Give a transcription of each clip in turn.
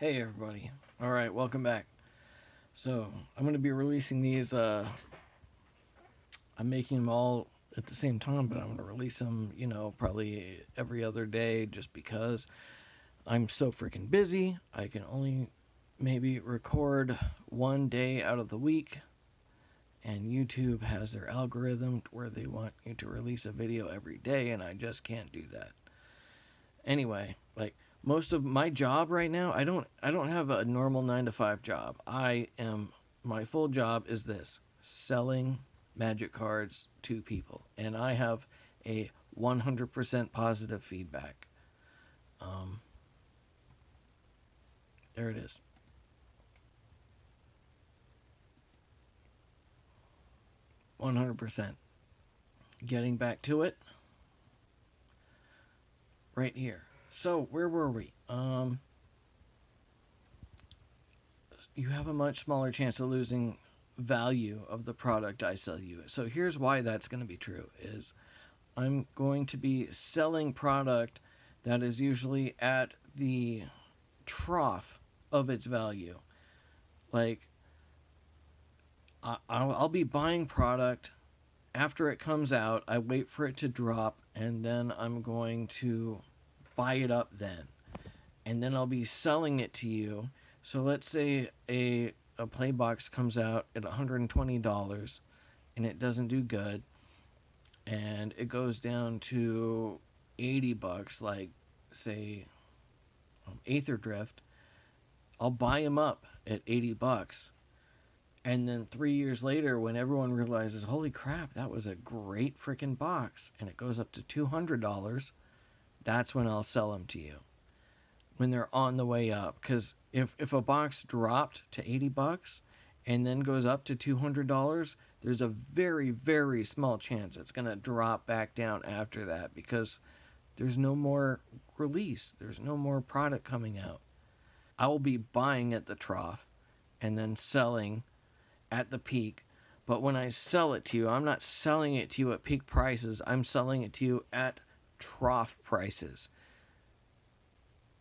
Hey everybody. Alright, welcome back. So, I'm going to be releasing these, I'm making them all at the same time, but I'm going to release them, probably every other day just because I'm so freaking busy. I can only maybe record one day out of the week, and YouTube has their algorithm where they want you to release a video every day, and I just can't do that. Anyway, like most of my job right now, I don't have a normal 9 to 5 job. My full job is this, selling magic cards to people, and I have a 100% positive feedback. Um there it is. 100%. Getting back to it right here. So, where were we? You have a much smaller chance of losing value of the product I sell you. So here's why that's going to be true is I'm going to be selling product that is usually at the trough of its value. Like I'll be buying product after it comes out. I wait for it to drop, and then I'm going to buy it up then, and then I'll be selling it to you. So let's say a play box comes out at $120 and it doesn't do good, and it goes down to $80, like say Aether Drift. I'll buy them up at $80, and then 3 years later, when everyone realizes, holy crap, that was a great freaking box, and it goes up to $200, that's when I'll sell them to you, when they're on the way up. Because if a box dropped to $80 and then goes up to $200, there's a very, very small chance it's going to drop back down after that, because there's no more release. There's no more product coming out. I will be buying at the trough and then selling at the peak. But when I sell it to you, I'm not selling it to you at peak prices. I'm selling it to you at trough prices.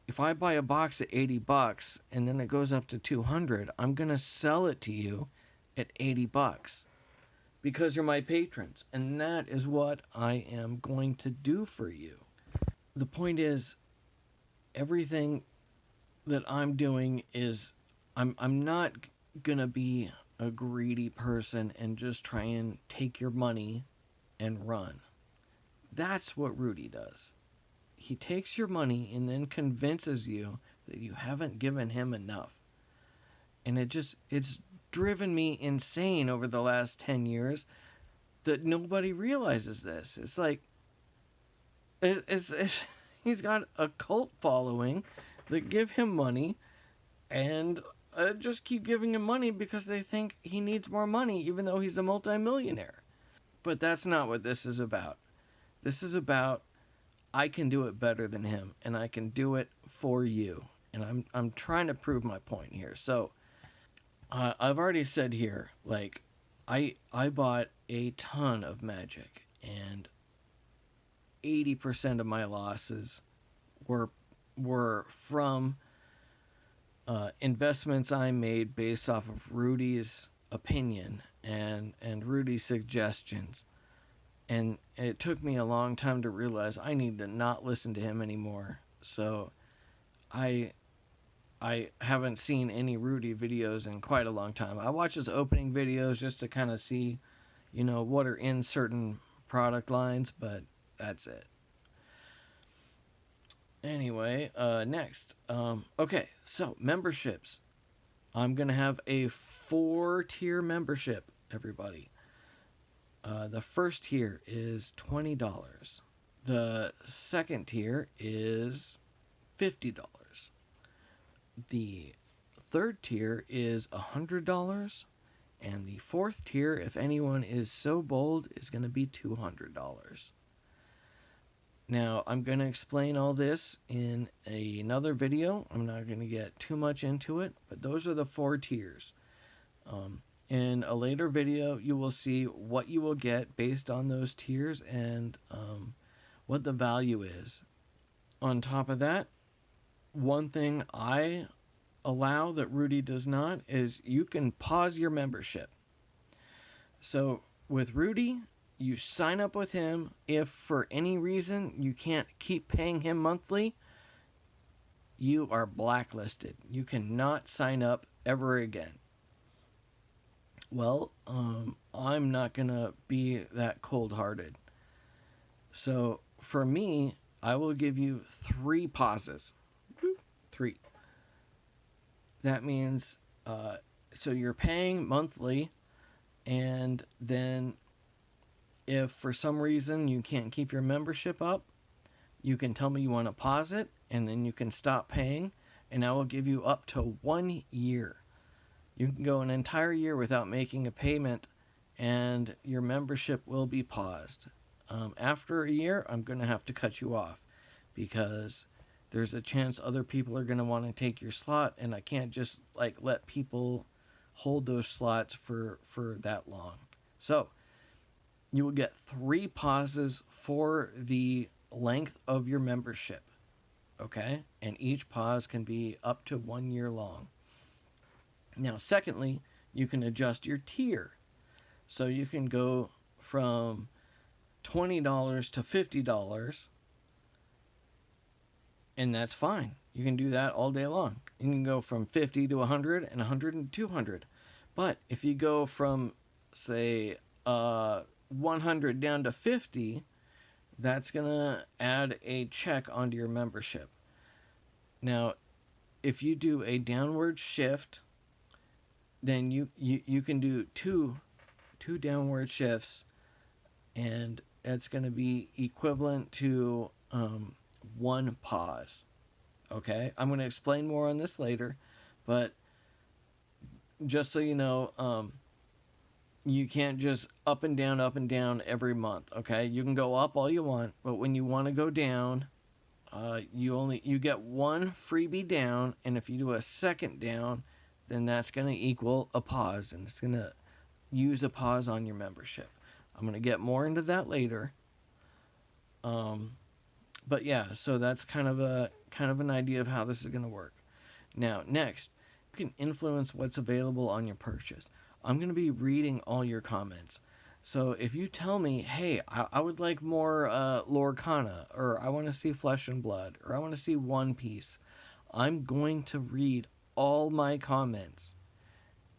If I buy a box at $80 and then it goes up to 200, I'm going to sell it to you at $80 because you're my patrons, and that is what I am going to do for you. The point is, everything that I'm doing is I'm not going to be a greedy person and just try and take your money and run. That's what Rudy does. He takes your money and then convinces you that you haven't given him enough. And it's driven me insane over the last 10 years that nobody realizes this. It's like he's got a cult following that give him money and just keep giving him money because they think he needs more money, even though he's a multimillionaire. But that's not what this is about. This is about, I can do it better than him, and I can do it for you. And I'm trying to prove my point here. So I've already said here, like, I bought a ton of magic, and 80% of my losses were from investments I made based off of Rudy's opinion and Rudy's suggestions. And it took me a long time to realize I need to not listen to him anymore. So I haven't seen any Rudy videos in quite a long time. I watch his opening videos just to kind of see, what are in certain product lines, but that's it. Anyway, next. Okay, so memberships. I'm going to have a 4-tier membership, everybody. The first tier is $20. The second tier is $50. The third tier is $100. And the fourth tier, if anyone is so bold, is going to be $200. Now, I'm going to explain all this in another video. I'm not going to get too much into it, but those are the 4 tiers. In a later video, you will see what you will get based on those tiers and what the value is. On top of that, one thing I allow that Rudy does not is you can pause your membership. So with Rudy, you sign up with him. If for any reason you can't keep paying him monthly, you are blacklisted. You cannot sign up ever again. Well, I'm not going to be that cold-hearted. So for me, I will give you 3 pauses. 3. That means, so you're paying monthly, and then if for some reason you can't keep your membership up, you can tell me you want to pause it, and then you can stop paying, and I will give you up to 1 year. You can go an entire year without making a payment, and your membership will be paused. After a year, I'm going to have to cut you off because there's a chance other people are going to want to take your slot, and I can't just let people hold those slots for that long. So you will get 3 pauses for the length of your membership. Okay? And each pause can be up to 1 year long. Now, secondly, you can adjust your tier. So you can go from $20 to $50, and that's fine. You can do that all day long. You can go from 50 to 100 and 100 to 200. But if you go from, say, 100 down to 50, that's going to add a check onto your membership. Now, if you do a downward shift, then you can do two downward shifts, and it's going to be equivalent to 1 pause. Okay? I'm going to explain more on this later, but just so you know, you can't just up and down every month. Okay? You can go up all you want, but when you want to go down, you get 1 freebie down, and if you do a second down, then that's going to equal a pause, and it's going to use a pause on your membership. I'm going to get more into that later. But yeah, so that's kind of an idea of how this is going to work. Now, next, you can influence what's available on your purchase. I'm going to be reading all your comments. So if you tell me, hey, I would like more Lorcana, or I want to see Flesh and Blood, or I want to see One Piece, I'm going to read all my comments.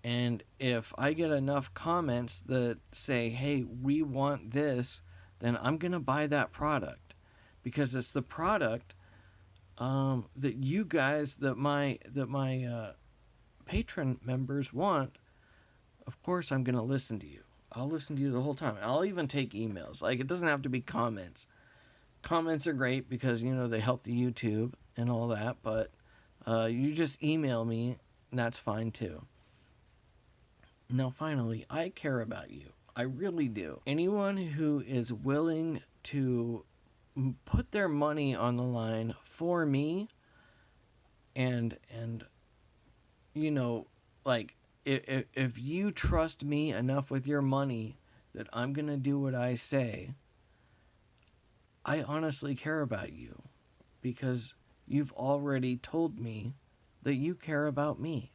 And if I get enough comments that say, hey, we want this, then I'm going to buy that product. Because it's the product that you guys, that my Patron members want. Of course, I'm going to listen to you. I'll listen to you the whole time. I'll even take emails. It doesn't have to be comments. Comments are great because, they help the YouTube and all that. But you just email me, and that's fine too. Now, finally, I care about you. I really do. Anyone who is willing to put their money on the line for me, and if you trust me enough with your money that I'm gonna do what I say, I honestly care about you because you've already told me that you care about me.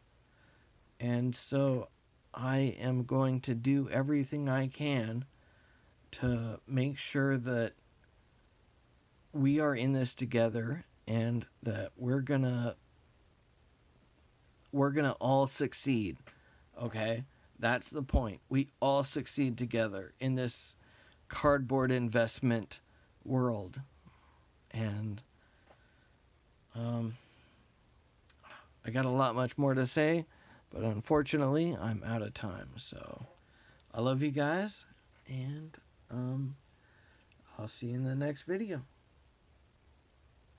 And so I am going to do everything I can to make sure that we are in this together and that we're gonna all succeed. Okay? That's the point. We all succeed together in this cardboard investment world. And I got a lot much more to say, but unfortunately I'm out of time. So I love you guys, and I'll see you in the next video.